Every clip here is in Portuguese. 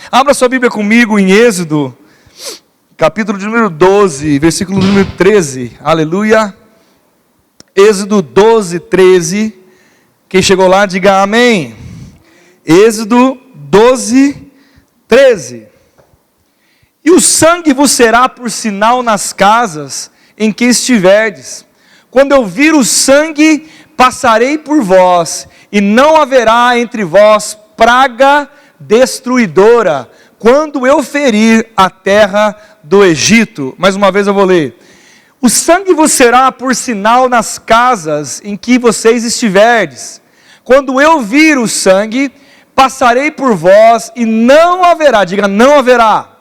Abra sua Bíblia comigo em Êxodo, capítulo de número 12, versículo número 13. Aleluia. Êxodo 12, 13. Quem chegou lá, diga amém. Êxodo 12, 13. E o sangue vos será por sinal nas casas em que estiverdes. Quando eu vir o sangue, passarei por vós, e não haverá entre vós praga destruidora, quando eu ferir a terra do Egito. Mais uma vez eu vou ler. O sangue vos será por sinal nas casas em que vocês estiverdes. Quando eu vir o sangue, passarei por vós, e não haverá, diga não haverá,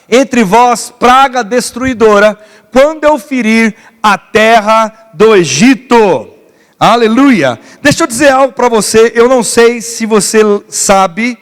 entre vós praga destruidora, quando eu ferir a terra do Egito. Aleluia. Deixa eu dizer algo para você. Eu não sei se você sabe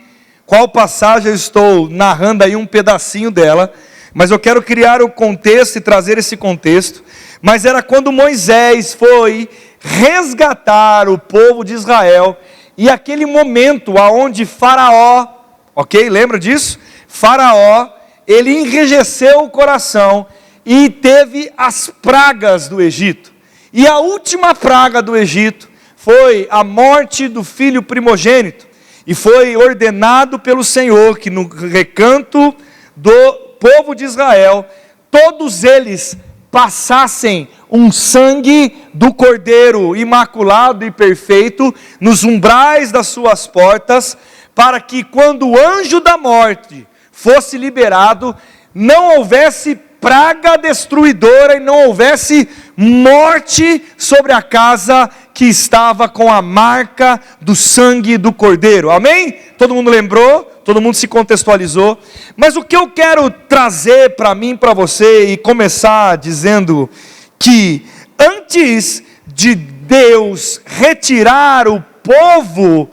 qual passagem eu estou narrando aí um pedacinho dela, mas eu quero criar o contexto e trazer esse contexto. Mas era quando Moisés foi resgatar o povo de Israel, e aquele momento aonde Faraó, ok, lembra disso? Faraó, ele enrijeceu o coração e teve as pragas do Egito. E a última praga do Egito foi a morte do filho primogênito. E foi ordenado pelo Senhor que no recanto do povo de Israel, todos eles passassem um sangue do cordeiro imaculado e perfeito nos umbrais das suas portas, para que quando o anjo da morte fosse liberado, não houvesse praga destruidora e não houvesse morte sobre a casa que estava com a marca do sangue do cordeiro. Amém? Todo mundo lembrou? Todo mundo se contextualizou? Mas o que eu quero trazer para mim, para você, e começar dizendo que antes de Deus retirar o povo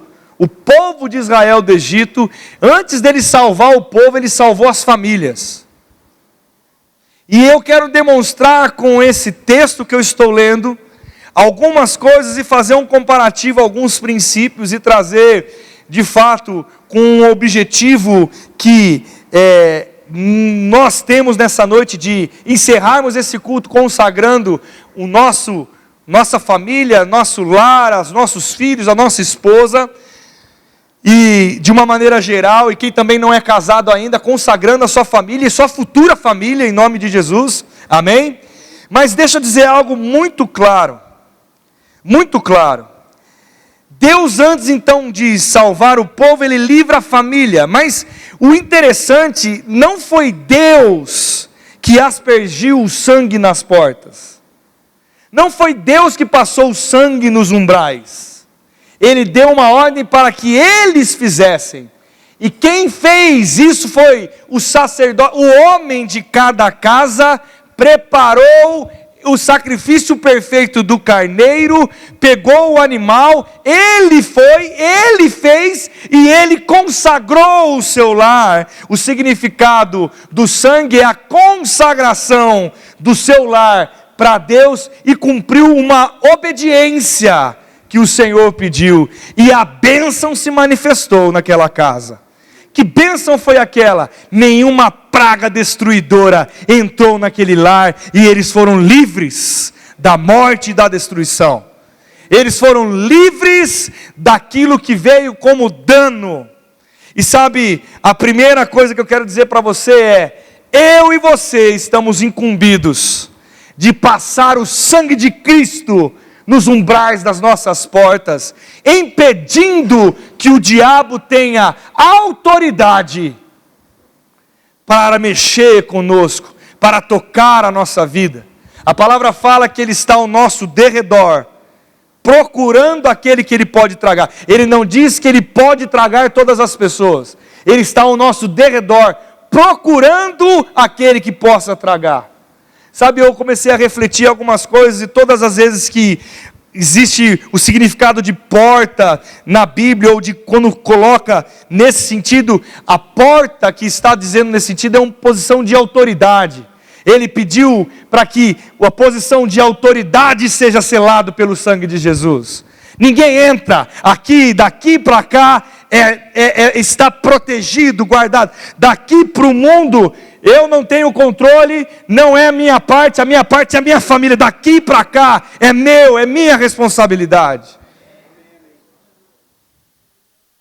de Israel do Egito, antes dele salvar o povo, ele salvou as famílias. E eu quero demonstrar com esse texto que eu estou lendo, algumas coisas e fazer um comparativo, alguns princípios e trazer, de fato, com um objetivo que nós temos nessa noite de encerrarmos esse culto consagrando nossa família, nosso lar, os nossos filhos, a nossa esposa, e de uma maneira geral, e quem também não é casado ainda, consagrando a sua família e sua futura família em nome de Jesus, amém? Mas deixa eu dizer algo muito claro, Deus antes então de salvar o povo, ele livra a família, mas o interessante, não foi Deus que aspergiu o sangue nas portas, não foi Deus que passou o sangue nos umbrais, ele deu uma ordem para que eles fizessem, e quem fez isso foi o sacerdote, o homem de cada casa, preparou o sacrifício perfeito do carneiro, pegou o animal, ele fez, e ele consagrou o seu lar. O significado do sangue é a consagração do seu lar para Deus, e cumpriu uma obediência que o Senhor pediu, e a bênção se manifestou naquela casa. Que bênção foi aquela? Nenhuma praga destruidora entrou naquele lar, e eles foram livres da morte e da destruição. Eles foram livres daquilo que veio como dano. E sabe, a primeira coisa que eu quero dizer para você é: eu e você estamos incumbidos de passar o sangue de Cristo nos umbrais das nossas portas, impedindo que o diabo tenha autoridade para mexer conosco, para tocar a nossa vida. A palavra fala que ele está ao nosso derredor, procurando aquele que ele pode tragar. Ele não diz que ele pode tragar todas as pessoas, ele está ao nosso derredor, procurando aquele que possa tragar. Sabe, eu comecei a refletir algumas coisas, e todas as vezes que existe o significado de porta na Bíblia, ou de quando coloca nesse sentido, a porta que está dizendo nesse sentido é uma posição de autoridade. Ele pediu para que a posição de autoridade seja selado pelo sangue de Jesus. Ninguém entra aqui, daqui para cá, está protegido, guardado. Daqui para o mundo, eu não tenho controle, não é a minha parte é a minha família. Daqui para cá, é minha responsabilidade.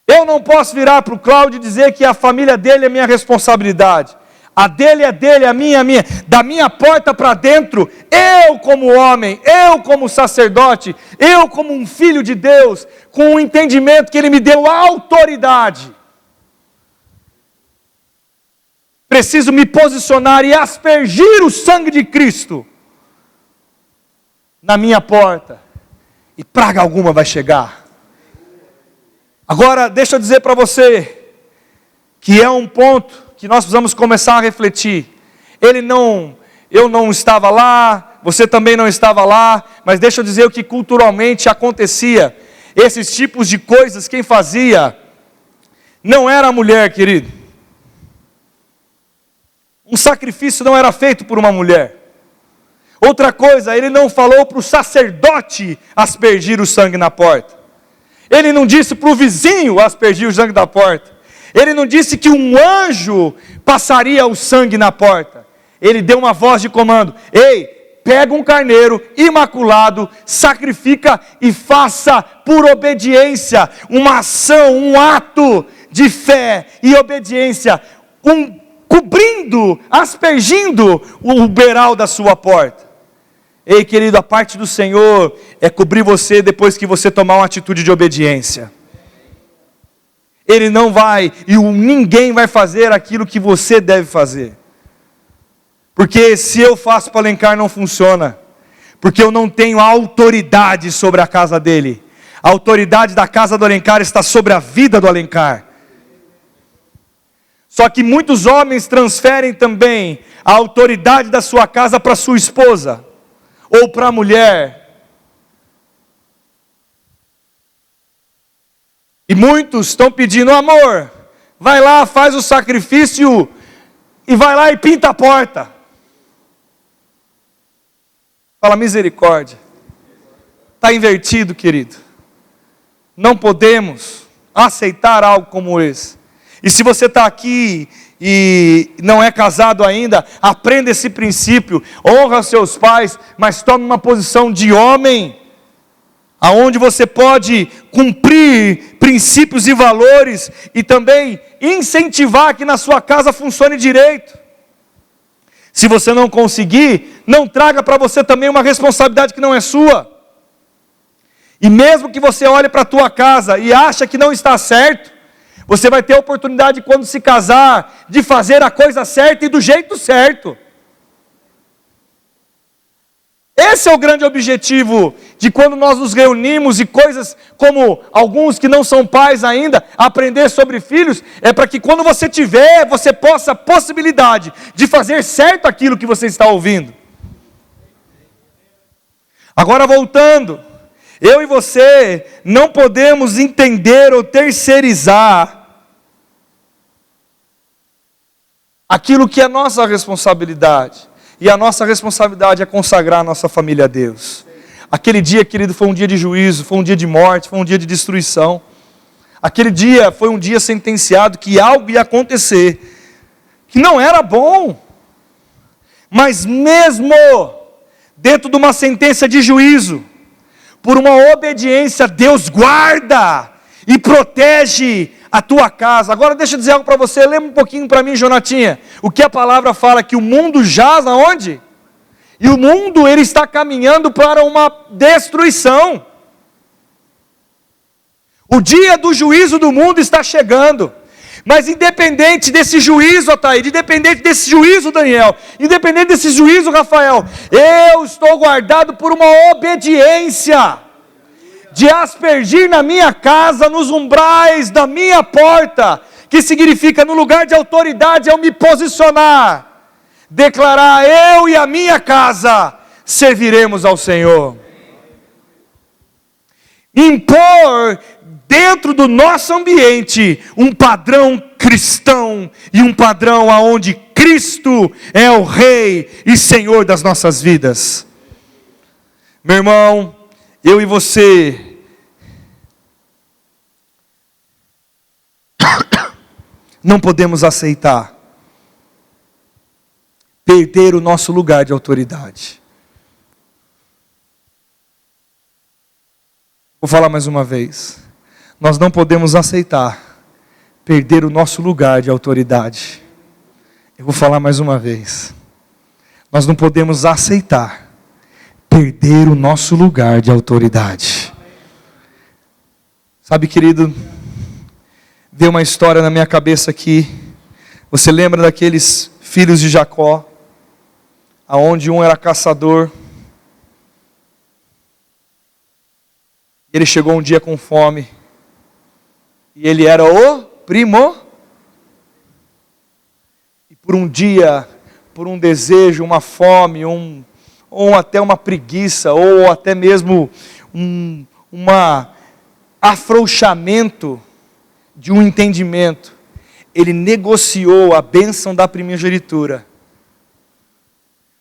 Eu não posso virar para o Cláudio e dizer que a família dele é minha responsabilidade. A dele, a minha. Da minha porta para dentro, eu como homem, eu como sacerdote, eu como um filho de Deus, com o entendimento que Ele me deu a autoridade, preciso me posicionar e aspergir o sangue de Cristo na minha porta, e praga alguma vai chegar. Agora, deixa eu dizer para você, que é um ponto que nós precisamos começar a refletir. Eu não estava lá, você também não estava lá, mas deixa eu dizer o que culturalmente acontecia. Esses tipos de coisas, quem fazia, não era a mulher, querido. Um sacrifício não era feito por uma mulher. Outra coisa, ele não falou para o sacerdote aspergir o sangue na porta. Ele não disse para o vizinho aspergir o sangue da porta. Ele não disse que um anjo passaria o sangue na porta. Ele deu uma voz de comando: ei, pega um carneiro imaculado, sacrifica e faça por obediência uma ação, um ato de fé e obediência, cobrindo, aspergindo o beiral da sua porta. Ei, querido, a parte do Senhor é cobrir você depois que você tomar uma atitude de obediência. Ele não vai, ninguém vai fazer aquilo que você deve fazer. Porque se eu faço para o Alencar não funciona. Porque eu não tenho autoridade sobre a casa dele. A autoridade da casa do Alencar está sobre a vida do Alencar. Só que muitos homens transferem também a autoridade da sua casa para sua esposa. Ou para a mulher. E muitos estão pedindo: amor, vai lá, faz o sacrifício e vai lá e pinta a porta. Fala, misericórdia. Está invertido, querido. Não podemos aceitar algo como esse. E se você está aqui e não é casado ainda, aprenda esse princípio, honra seus pais, mas tome uma posição de homem, aonde você pode cumprir princípios e valores, e também incentivar que na sua casa funcione direito. Se você não conseguir, não traga para você também uma responsabilidade que não é sua. E mesmo que você olhe para a tua casa e acha que não está certo, você vai ter a oportunidade, quando se casar, de fazer a coisa certa e do jeito certo. Esse é o grande objetivo de quando nós nos reunimos, e coisas como alguns que não são pais ainda, aprender sobre filhos, é para que quando você tiver, você possa a possibilidade de fazer certo aquilo que você está ouvindo. Agora voltando, eu e você não podemos entender ou terceirizar aquilo que é nossa responsabilidade. E a nossa responsabilidade é consagrar a nossa família a Deus. Aquele dia, querido, foi um dia de juízo, foi um dia de morte, foi um dia de destruição. Aquele dia foi um dia sentenciado que algo ia acontecer, que não era bom. Mas mesmo dentro de uma sentença de juízo, por uma obediência, Deus guarda e protege a tua casa. Agora deixa eu dizer algo para você, lembra um pouquinho para mim, Jonatinha, o que a palavra fala, que o mundo jaz aonde? E o mundo, ele está caminhando para uma destruição. O dia do juízo do mundo está chegando. Mas independente desse juízo, Ataíde, independente desse juízo, Daniel, independente desse juízo, Rafael, eu estou guardado por uma obediência de aspergir na minha casa, nos umbrais da minha porta, que significa, no lugar de autoridade, eu me posicionar, declarar: eu e a minha casa serviremos ao Senhor. Impor dentro do nosso ambiente um padrão cristão, e um padrão aonde Cristo é o Rei e Senhor das nossas vidas. Meu irmão, eu e você não podemos aceitar perder o nosso lugar de autoridade. Vou falar mais uma vez. Nós não podemos aceitar perder o nosso lugar de autoridade. Eu vou falar mais uma vez. Nós não podemos aceitar perder o nosso lugar de autoridade. Sabe, querido, veio uma história na minha cabeça aqui. Você lembra daqueles filhos de Jacó, aonde um era caçador? Ele chegou um dia com fome, e ele era o primo. E por um dia, por um desejo, uma fome, ou até uma preguiça, ou até mesmo um afrouxamento de um entendimento, ele negociou a bênção da primogenitura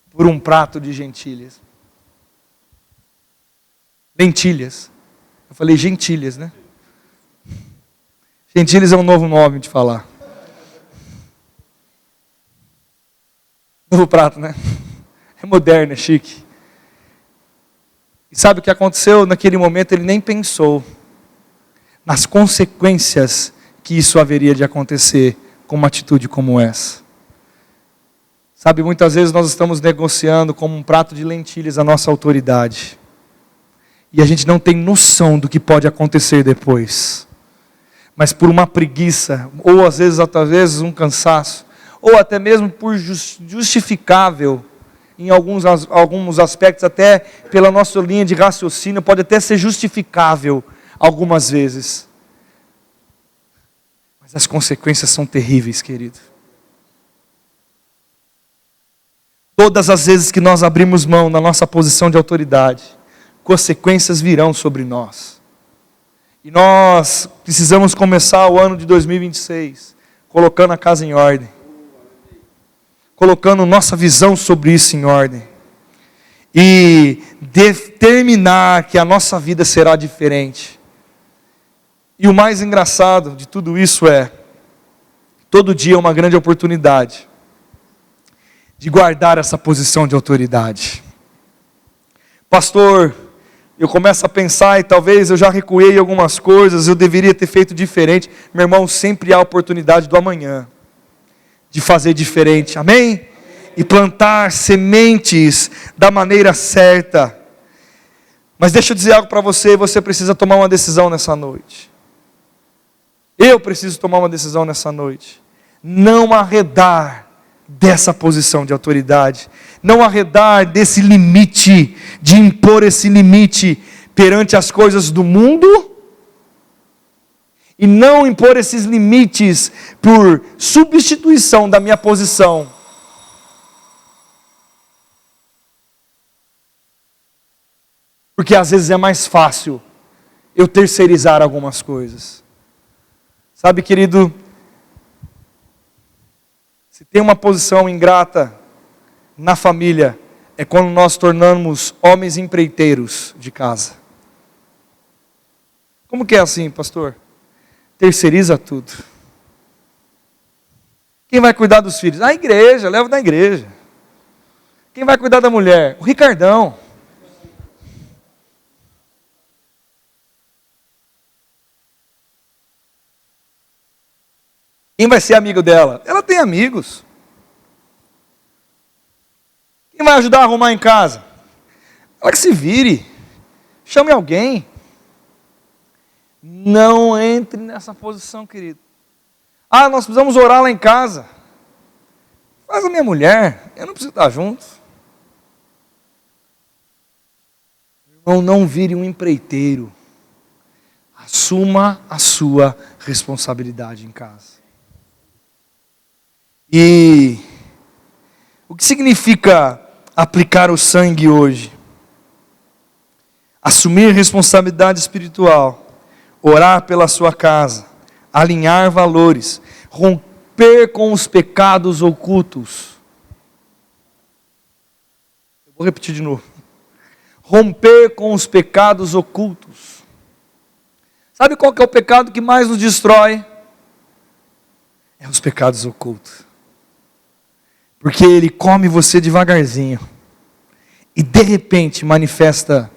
por um prato de lentilhas. Lentilhas. Eu falei gentilhas, né? Gentilhas é um novo nome de falar. Novo prato, né? É moderno, é chique. E sabe o que aconteceu? Naquele momento ele nem pensou nas consequências que isso haveria de acontecer com uma atitude como essa. Sabe, muitas vezes nós estamos negociando como um prato de lentilhas a nossa autoridade. E a gente não tem noção do que pode acontecer depois. Mas por uma preguiça, ou às vezes um cansaço, ou até mesmo por justificável, em alguns aspectos, até pela nossa linha de raciocínio, pode até ser justificável algumas vezes. Mas as consequências são terríveis, querido. Todas as vezes que nós abrimos mão na nossa posição de autoridade, consequências virão sobre nós. E nós precisamos começar o ano de 2026 colocando a casa em ordem, colocando nossa visão sobre isso em ordem, e determinar que a nossa vida será diferente. E o mais engraçado de tudo isso é, todo dia é uma grande oportunidade de guardar essa posição de autoridade. Pastor, eu começo a pensar e talvez eu já recuei algumas coisas, eu deveria ter feito diferente. Meu irmão, sempre há a oportunidade do amanhã de fazer diferente, amém? E plantar sementes da maneira certa. Mas deixa eu dizer algo para você, você precisa tomar uma decisão nessa noite. Eu preciso tomar uma decisão nessa noite. Não arredar dessa posição de autoridade, não arredar desse limite, de impor esse limite perante as coisas do mundo, e não impor esses limites por substituição da minha posição. Porque às vezes é mais fácil eu terceirizar algumas coisas. Sabe, querido, se tem uma posição ingrata na família, é quando nós tornamos homens empreiteiros de casa. Como que é assim, pastor? Terceiriza tudo. Quem vai cuidar dos filhos? A igreja, leva na igreja. Quem vai cuidar da mulher? O Ricardão. Quem vai ser amigo dela? Ela tem amigos. Quem vai ajudar a arrumar em casa? Ela que se vire. Chame alguém. Não entre nessa posição, querido. Ah, nós precisamos orar lá em casa. Faz a minha mulher. Eu não preciso estar junto. Irmão, não vire um empreiteiro. Assuma a sua responsabilidade em casa. E o que significa aplicar o sangue hoje? Assumir responsabilidade espiritual, orar pela sua casa, alinhar valores, romper com os pecados ocultos. Eu vou repetir de novo. Romper com os pecados ocultos. Sabe qual que é o pecado que mais nos destrói? É os pecados ocultos. Porque ele come você devagarzinho. E de repente manifesta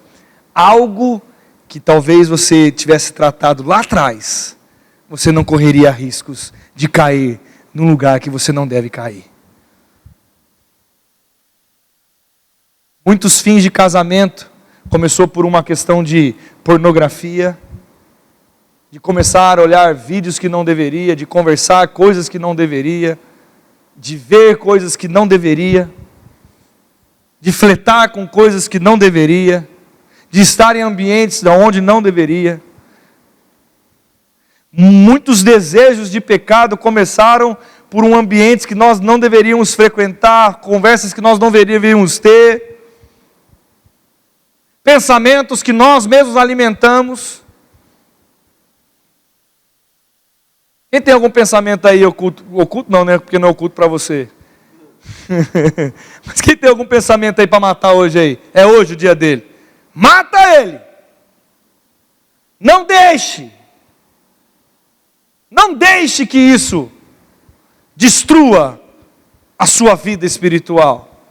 algo que talvez você tivesse tratado lá atrás. Você não correria riscos de cair num lugar que você não deve cair. Muitos fins de casamento começou por uma questão de pornografia, de começar a olhar vídeos que não deveria, de conversar coisas que não deveria, de ver coisas que não deveria, de flertar com coisas que não deveria, de estar em ambientes onde não deveria. Muitos desejos de pecado começaram por um ambiente que nós não deveríamos frequentar, conversas que nós não deveríamos ter, pensamentos que nós mesmos alimentamos. Quem tem algum pensamento aí oculto? Oculto não, né? Porque não é oculto para você. Mas quem tem algum pensamento aí para matar hoje aí? É hoje o dia dele. Mata ele! Não deixe! Não deixe que isso destrua a sua vida espiritual.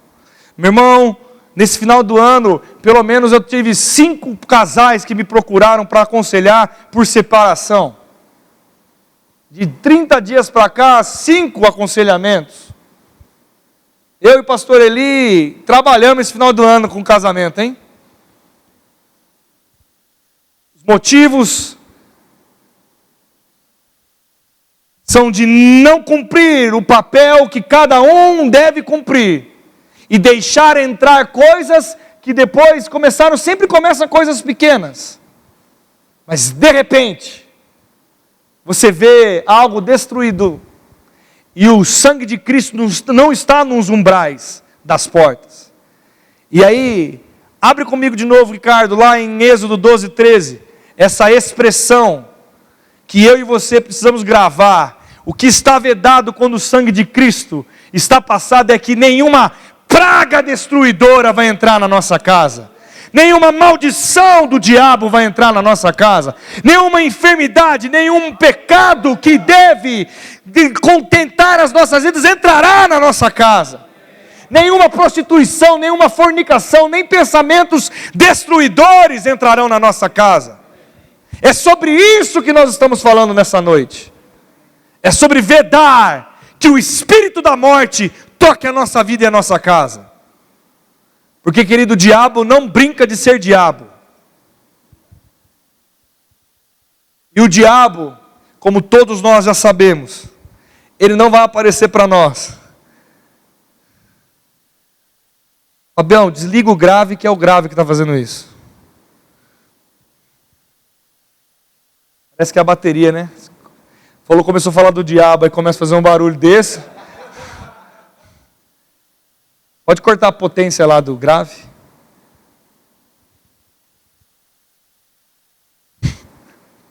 Meu irmão, nesse final do ano, pelo menos eu tive 5 casais que me procuraram para aconselhar por separação. De 30 dias para cá, 5 aconselhamentos. Eu e o pastor Eli trabalhamos esse final do ano com casamento, hein? Os motivos são de não cumprir o papel que cada um deve cumprir e deixar entrar coisas que depois sempre começam coisas pequenas, mas de repente você vê algo destruído e o sangue de Cristo não está nos umbrais das portas. E aí, abre comigo de novo, Ricardo, lá em Êxodo 12, 13, essa expressão que eu e você precisamos gravar. O que está vedado quando o sangue de Cristo está passado é que nenhuma praga destruidora vai entrar na nossa casa. Nenhuma maldição do diabo vai entrar na nossa casa. Nenhuma enfermidade, nenhum pecado que deve contentar as nossas vidas entrará na nossa casa. Nenhuma prostituição, nenhuma fornicação, nem pensamentos destruidores entrarão na nossa casa. É sobre isso que nós estamos falando nessa noite. É sobre vedar que o espírito da morte toque a nossa vida e a nossa casa. Porque, querido, o diabo não brinca de ser diabo. E o diabo, como todos nós já sabemos, ele não vai aparecer para nós. Fabião, desliga o grave, que é o grave que está fazendo isso. Parece que é a bateria, né? Começou a falar do diabo, aí começa a fazer um barulho desse. Pode cortar a potência lá do grave.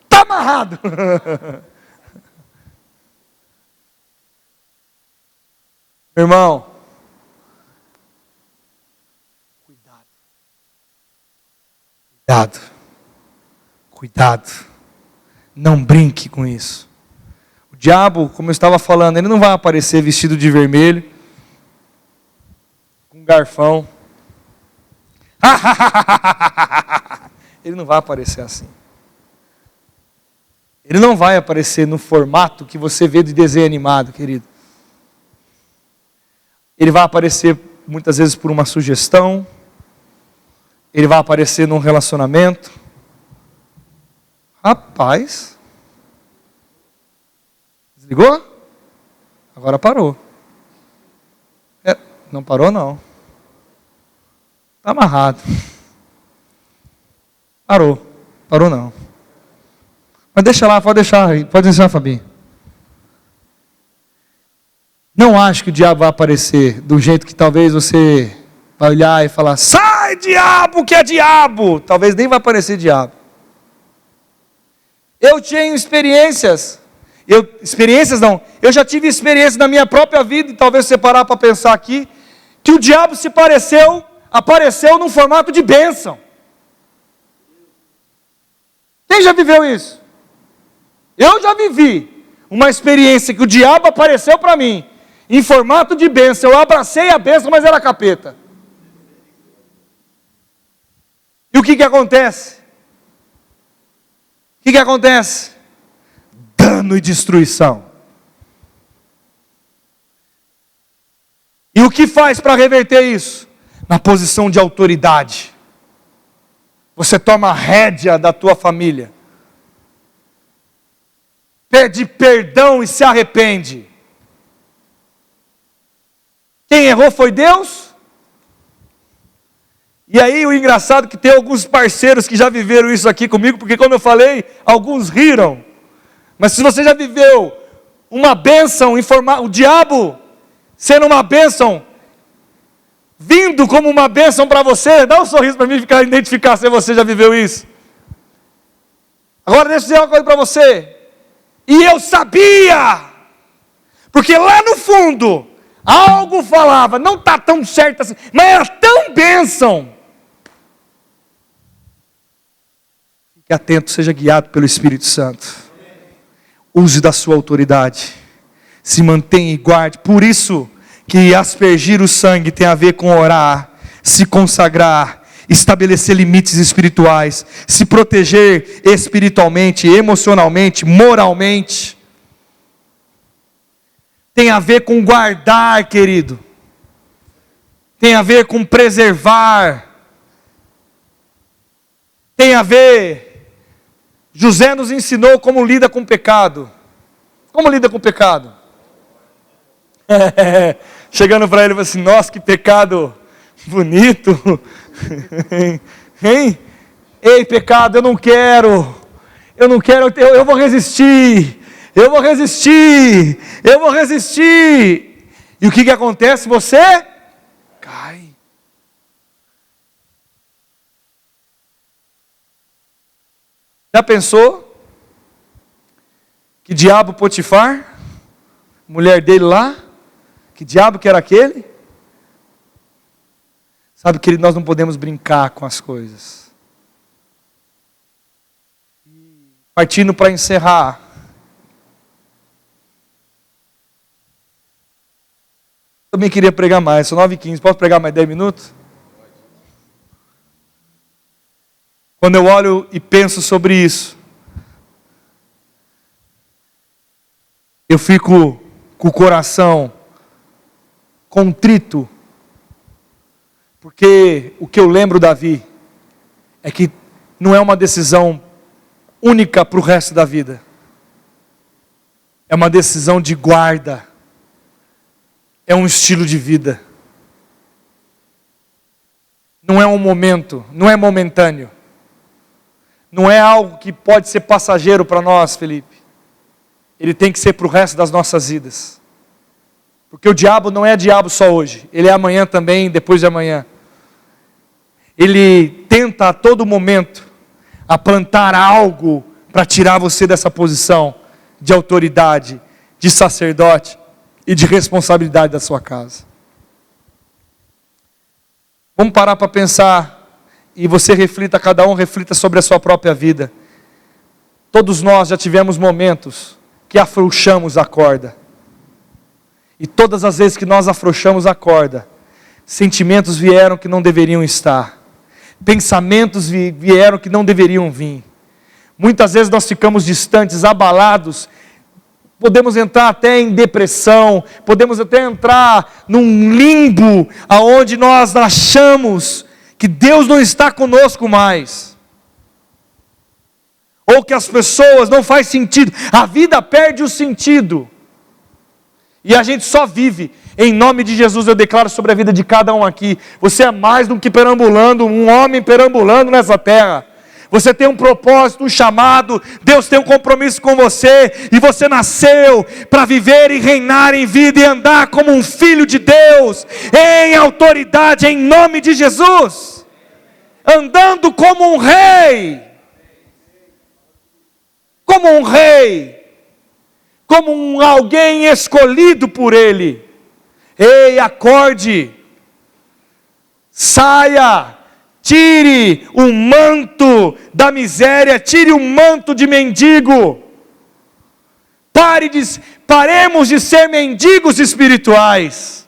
Está amarrado. Meu irmão, cuidado. Não brinque com isso. O diabo, como eu estava falando, ele não vai aparecer vestido de vermelho, com um garfão. Ele não vai aparecer assim. Ele não vai aparecer no formato que você vê de desenho animado, querido. Ele vai aparecer muitas vezes por uma sugestão. Ele vai aparecer num relacionamento. Rapaz. Desligou? Agora parou. Não parou não. Está amarrado. Parou não. Mas deixa lá, pode deixar, Fabinho. Não acho que o diabo vai aparecer do jeito que talvez você vai olhar e falar: sai diabo, que é diabo. Talvez nem vai aparecer diabo. Eu tenho experiências. Eu já tive experiências na minha própria vida, e talvez você parar para pensar aqui, que o diabo apareceu num formato de bênção. Quem já viveu isso? Eu já vivi. uma experiência que o diabo apareceu para mim, em formato de bênção. Eu abracei a bênção, mas era capeta. E o que acontece? O que acontece? Dano e destruição. E o que faz para reverter isso? Na posição de autoridade. Você toma a rédea da tua família. Pede perdão e se arrepende. Quem errou foi Deus. E aí o engraçado é que tem alguns parceiros que já viveram isso aqui comigo, porque como eu falei, alguns riram. Mas se você já viveu uma bênção, o diabo sendo uma bênção, vindo como uma bênção para você, dá um sorriso para mim e identificar se você já viveu isso. Agora deixa eu dizer uma coisa para você. E eu sabia, porque lá no fundo, algo falava, não está tão certo assim, mas era tão bênção. Fique atento, seja guiado pelo Espírito Santo. Use da sua autoridade. Se mantenha e guarde. Por isso que aspergir o sangue tem a ver com orar, se consagrar, estabelecer limites espirituais, se proteger espiritualmente, emocionalmente, moralmente. Tem a ver com guardar, querido. Tem a ver com preservar. Tem a ver. José nos ensinou como lida com o pecado. Como lida com o pecado? Chegando para ele, ele falou assim: nossa, que pecado bonito. Hein? Ei, pecado, eu não quero, eu vou resistir. E o que acontece? Você cai. Já pensou? Que diabo Potifar? Mulher dele lá? Que diabo que era aquele? Sabe, querido, nós não podemos brincar com as coisas. Partindo para encerrar. Também queria pregar mais, são 9h15, posso pregar mais 10 minutos? Quando eu olho e penso sobre isso, eu fico com o coração contrito, porque o que eu lembro, Davi, é que não é uma decisão única para o resto da vida. É uma decisão de guarda. É um estilo de vida. Não é um momento, não é momentâneo. Não é algo que pode ser passageiro para nós, Felipe. Ele tem que ser para o resto das nossas vidas. Porque o diabo não é diabo só hoje. Ele é amanhã também, depois de amanhã. Ele tenta a todo momento a plantar algo para tirar você dessa posição de autoridade, de sacerdote e de responsabilidade da sua casa. Vamos parar para pensar e você reflita, cada um reflita sobre a sua própria vida. Todos nós já tivemos momentos que afrouxamos a corda. E todas as vezes que nós afrouxamos a corda, sentimentos vieram que não deveriam estar. Pensamentos vieram que não deveriam vir. Muitas vezes nós ficamos distantes, abalados. Podemos entrar até em depressão. Podemos até entrar num limbo, aonde nós achamos que Deus não está conosco mais. Ou que as pessoas não faz sentido. A vida perde o sentido. E a gente só vive. Em nome de Jesus eu declaro sobre a vida de cada um aqui. Você é mais do que perambulando, um homem perambulando nessa terra. Você tem um propósito, um chamado. Deus tem um compromisso com você. E você nasceu para viver e reinar em vida e andar como um filho de Deus. Em autoridade, em nome de Jesus. Andando como um rei. Como um rei. Como alguém escolhido por Ele. Ei, acorde, saia, tire o manto da miséria, tire o manto de mendigo, Paremos de ser mendigos espirituais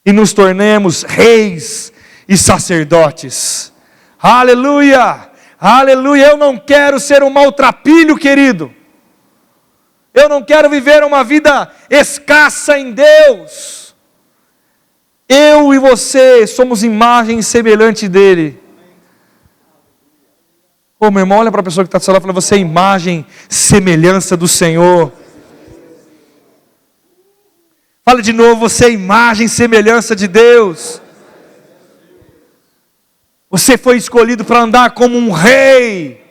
e nos tornemos reis e sacerdotes. Aleluia, aleluia. Eu não quero ser um maltrapilho, querido. Eu não quero viver uma vida escassa em Deus. Eu e você somos imagem e semelhante dele. Ô meu irmão, olha para a pessoa que está do seu lado e fala: você é imagem, semelhança do Senhor. Fala de novo: você é imagem, semelhança de Deus. Você foi escolhido para andar como um rei.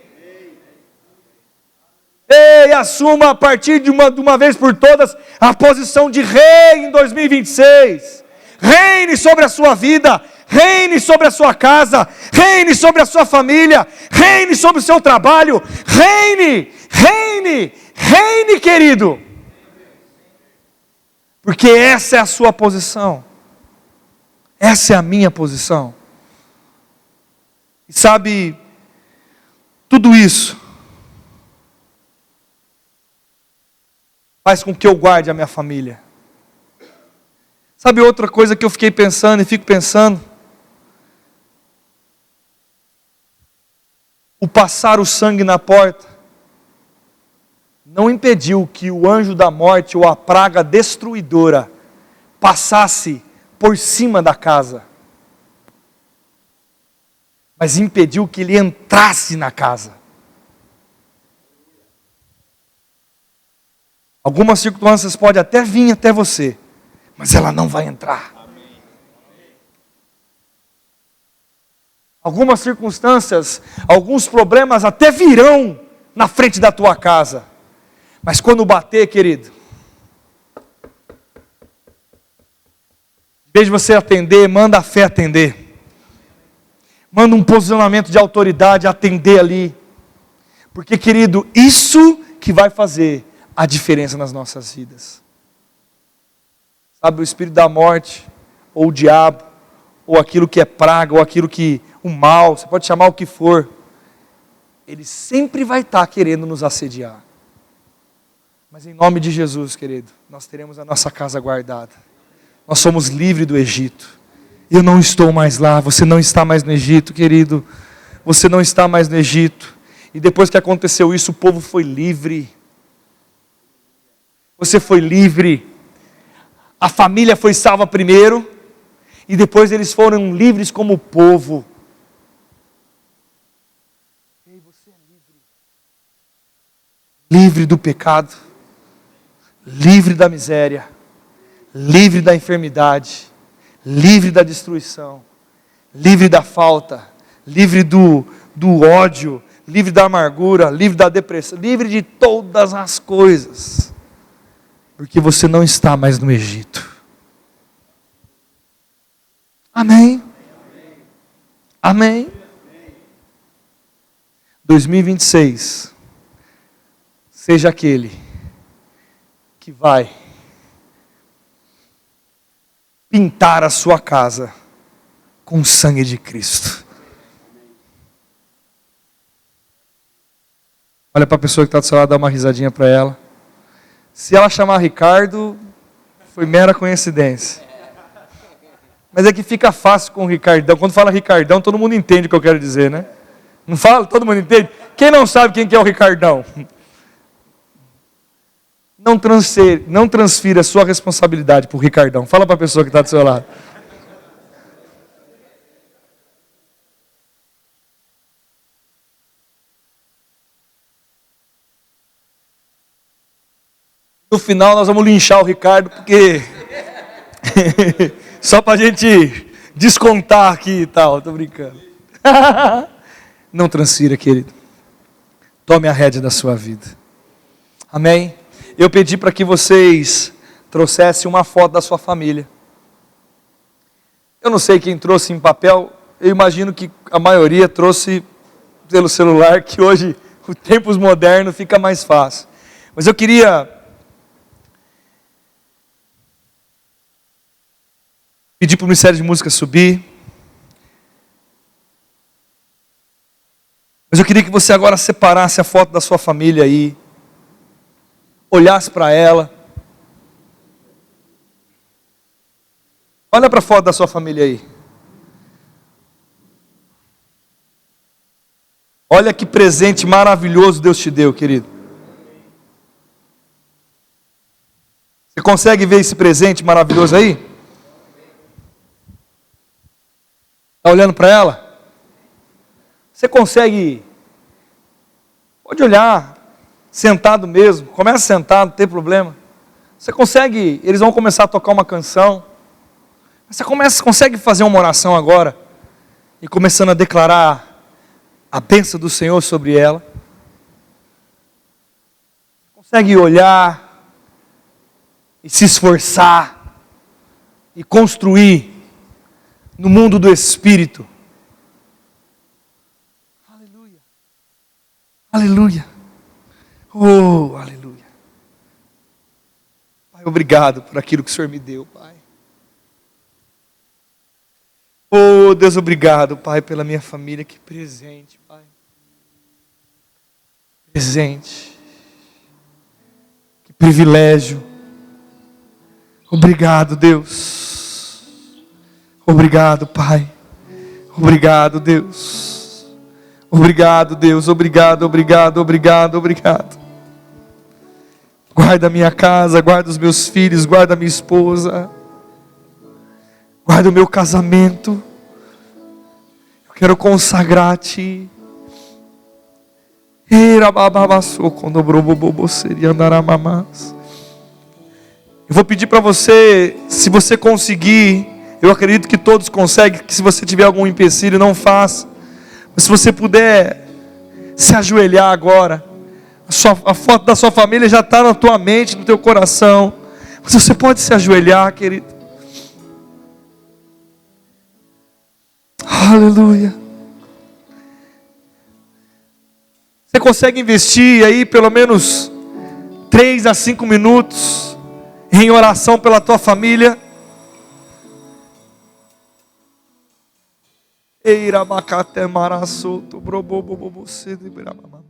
Ei, assuma a partir de uma vez por todas a posição de rei em 2026. Reine sobre a sua vida, reine sobre a sua casa, reine sobre a sua família, reine sobre o seu trabalho, reine, querido. Porque essa é a sua posição, essa é a minha posição. E sabe, tudo isso faz com que eu guarde a minha família. Sabe outra coisa que eu fiquei pensando e fico pensando? O passar o sangue na porta não impediu que o anjo da morte ou a praga destruidora passasse por cima da casa, mas impediu que ele entrasse na casa. Algumas circunstâncias podem até vir até você, mas ela não vai entrar. Algumas circunstâncias, alguns problemas até virão na frente da tua casa, mas quando bater, querido, em vez de você atender, manda a fé atender. Manda um posicionamento de autoridade atender ali. Porque, querido, isso que vai fazer a diferença nas nossas vidas. Sabe, o espírito da morte, ou o diabo, ou aquilo que é praga, ou aquilo que, o mal, você pode chamar o que for, ele sempre vai estar querendo nos assediar. Mas em nome de Jesus, querido, nós teremos a nossa casa guardada. Nós somos livres do Egito. Eu não estou mais lá, você não está mais no Egito, querido. Você não está mais no Egito. E depois que aconteceu isso, o povo foi livre. Você foi livre. A família foi salva primeiro. E depois eles foram livres como povo. Ei, você é livre. Livre do pecado. Livre da miséria. Livre da enfermidade. Livre da destruição, livre da falta, livre do ódio, livre da amargura, livre da depressão, livre de todas as coisas, porque você não está mais no Egito. Amém? Amém? 2026, seja aquele que vai pintar a sua casa com o sangue de Cristo. Olha para a pessoa que está do seu lado, dá uma risadinha para ela. Se ela chamar Ricardo, foi mera coincidência. Mas é que fica fácil com o Ricardão. Quando fala Ricardão, todo mundo entende o que eu quero dizer, né? Não fala? Todo mundo entende? Quem não sabe quem que é o Ricardão? Não transfira a sua responsabilidade para o Ricardão. Fala para a pessoa que está do seu lado. No final nós vamos linchar o Ricardo, porque só para a gente descontar aqui e tal. Estou brincando. Não transfira, querido. Tome a rédea da sua vida. Amém? Eu pedi para que vocês trouxessem uma foto da sua família. Eu não sei quem trouxe em papel, eu imagino que a maioria trouxe pelo celular, que hoje, com tempos modernos, fica mais fácil. Mas eu queria pedir para o Ministério de Música subir. Mas eu queria que você agora separasse a foto da sua família aí. olhasse para ela. Olha para a foto da sua família aí. Olha que presente maravilhoso Deus te deu, querido. Você consegue ver esse presente maravilhoso aí? Está olhando para ela? Você consegue? Pode olhar, sentado mesmo. Começa sentado, não tem problema. Você consegue? Eles vão começar a tocar uma canção. Você consegue fazer uma oração agora e começando a declarar a bênção do Senhor sobre ela? Consegue olhar e se esforçar e construir no mundo do Espírito? Aleluia. Aleluia. Oh, aleluia. Pai, obrigado por aquilo que o Senhor me deu, Pai. Oh, Deus, obrigado, Pai, pela minha família. Que presente, Pai. Presente. Que privilégio. Obrigado, Deus. Obrigado, Pai. Obrigado, Deus. Obrigado, Deus. Obrigado, obrigado, obrigado, obrigado. Guarda a minha casa, guarda os meus filhos, guarda a minha esposa. Guarda o meu casamento. Eu quero consagrar a Ti. Eu vou pedir para você, se você conseguir, eu acredito que todos conseguem, que se você tiver algum empecilho, não faça. Mas se você puder se ajoelhar agora, a foto da sua família já está na tua mente, no teu coração. Mas você pode se ajoelhar, querido. Aleluia. Você consegue investir aí pelo menos 3 a 5 minutos em oração pela tua família? Eira abacate maraçoto, brobobobo, cedibramama.